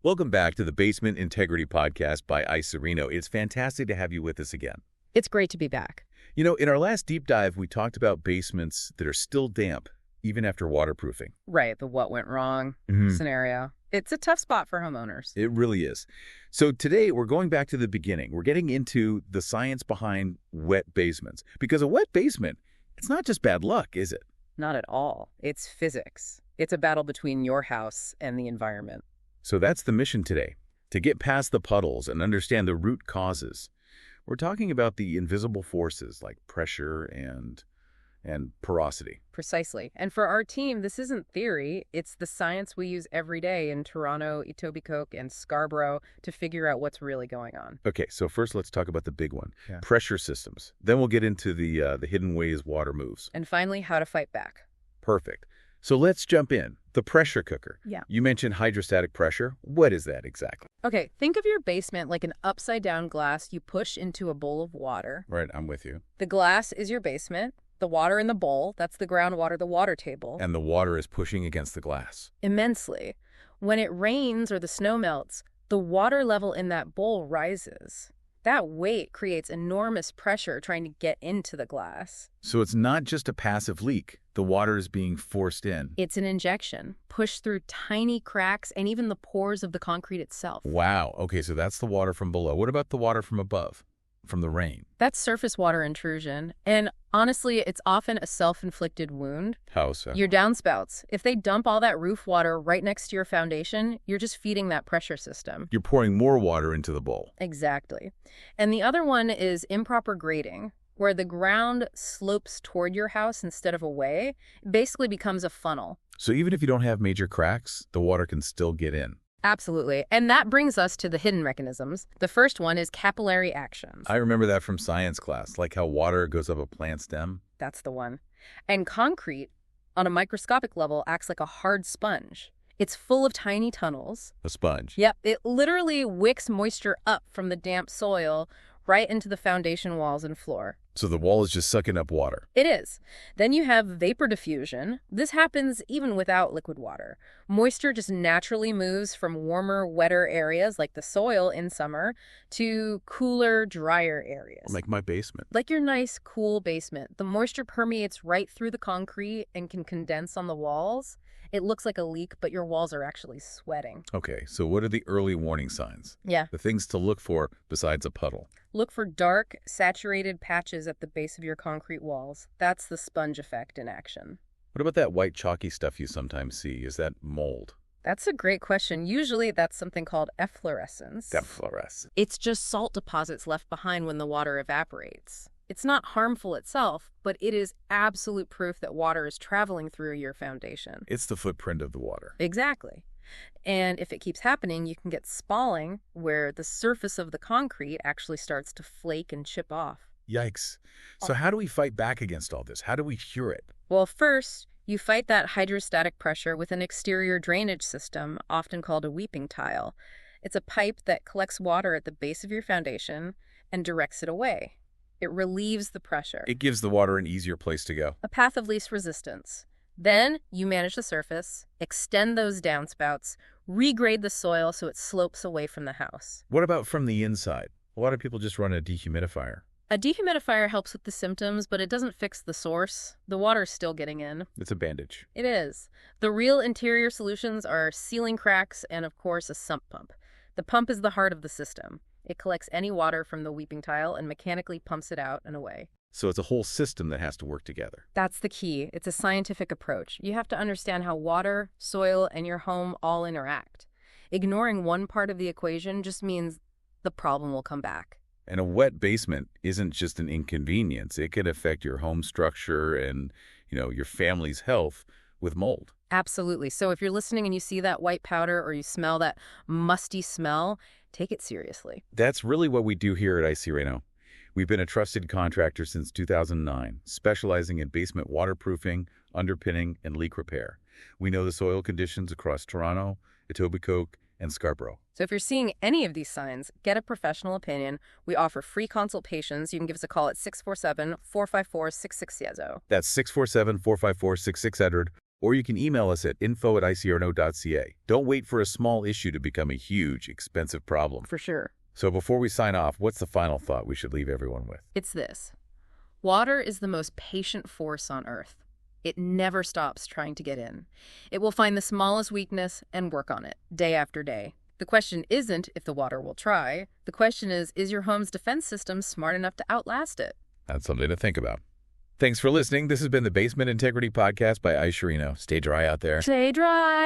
Welcome back to the Basement Integrity Podcast by Icerino. It's fantastic to have you with us again. It's great to be back. You know, in our last deep dive, we talked about basements that are still damp, even after waterproofing. Right, the what went wrong scenario. It's a tough spot for homeowners. It really is. So today, we're going back to the beginning. We're getting into the science behind wet basements. Because a wet basement, it's not just bad luck, is it? Not at all. It's physics. It's a battle between your house and the environment. So that's the mission today, to get past the puddles and understand the root causes. We're talking about the invisible forces like pressure and porosity. Precisely. And for our team, this isn't theory. It's the science we use every day in Toronto, Etobicoke, and Scarborough to figure out what's really going on. Okay, so first let's talk about the big one, pressure systems. Then we'll get into the hidden ways water moves. And finally, how to fight back. Perfect. So let's jump in. The pressure cooker. Yeah. You mentioned hydrostatic pressure. What is that exactly? Okay, think of your basement like an upside-down glass you push into a bowl of water. Right, I'm with you. The glass is your basement. The water in the bowl, that's the groundwater, the water table. And the water is pushing against the glass. Immensely. When it rains or the snow melts, the water level in that bowl rises. That weight creates enormous pressure trying to get into the glass. So it's not just a passive leak. The water is being forced in. It's an injection, pushed through tiny cracks and even the pores of the concrete itself. Wow. Okay, so that's the water from below. What about the water from above, from the rain? That's surface water intrusion. And honestly, it's often a self-inflicted wound. How so? Your downspouts. If they dump all that roof water right next to your foundation, you're just feeding that pressure system. You're pouring more water into the bowl. Exactly. And the other one is improper grading, where the ground slopes toward your house instead of away. It basically becomes a funnel. So even if you don't have major cracks, the water can still get in. Absolutely. And that brings us to the hidden mechanisms. The first one is capillary actions. I remember that from science class, like how water goes up a plant stem. That's the one. And concrete, on a microscopic level, acts like a hard sponge. It's full of tiny tunnels. A sponge. Yep. It literally wicks moisture up from the damp soil right into the foundation walls and floor. So the wall is just sucking up water. It is. Then you have vapor diffusion. This happens even without liquid water. Moisture just naturally moves from warmer, wetter areas like the soil in summer to cooler, drier areas. Like my basement. Like your nice, cool basement. The moisture permeates right through the concrete and can condense on the walls. It looks like a leak, but your walls are actually sweating. Okay, so what are the early warning signs? Yeah. The things to look for besides a puddle. Look for dark, saturated patches at the base of your concrete walls. That's the sponge effect in action. What about that white chalky stuff you sometimes see? Is that mold? That's a great question. Usually that's something called efflorescence. Efflorescence. It's just salt deposits left behind when the water evaporates. It's not harmful itself, but it is absolute proof that water is traveling through your foundation. It's the footprint of the water. Exactly. And if it keeps happening, you can get spalling, where the surface of the concrete actually starts to flake and chip off. Yikes. So how do we fight back against all this? How do we cure it? Well, first, you fight that hydrostatic pressure with an exterior drainage system, often called a weeping tile. It's a pipe that collects water at the base of your foundation and directs it away. It relieves the pressure. It gives the water an easier place to go. A path of least resistance. Then you manage the surface, extend those downspouts, regrade the soil so it slopes away from the house. What about from the inside? A lot of people just run a dehumidifier. A dehumidifier helps with the symptoms, but it doesn't fix the source. The water's still getting in. It's a bandage. It is. The real interior solutions are sealing cracks and, of course, a sump pump. The pump is the heart of the system. It collects any water from the weeping tile and mechanically pumps it out and away. So it's a whole system that has to work together. That's the key. It's a scientific approach. You have to understand how water, soil, and your home all interact. Ignoring one part of the equation just means the problem will come back. And a wet basement isn't just an inconvenience. It can affect your home structure and, your family's health with mold. Absolutely. So if you're listening and you see that white powder or you smell that musty smell, take it seriously. That's really what we do here at Icerino. We've been a trusted contractor since 2009, specializing in basement waterproofing, underpinning, and leak repair. We know the soil conditions across Toronto, Etobicoke, and Scarborough. So if you're seeing any of these signs, get a professional opinion. We offer free consultations. You can give us a call at 647-454-6660. That's 647-454-6600, Or you can email us at info@icrno.ca. Don't wait for a small issue to become a huge, expensive problem. For sure. So before we sign off, what's the final thought we should leave everyone with? It's this. Water is the most patient force on Earth. It never stops trying to get in. It will find the smallest weakness and work on it, day after day. The question isn't if the water will try. The question is your home's defense system smart enough to outlast it? That's something to think about. Thanks for listening. This has been the Basement Integrity Podcast by iCirino. Stay dry out there. Stay dry.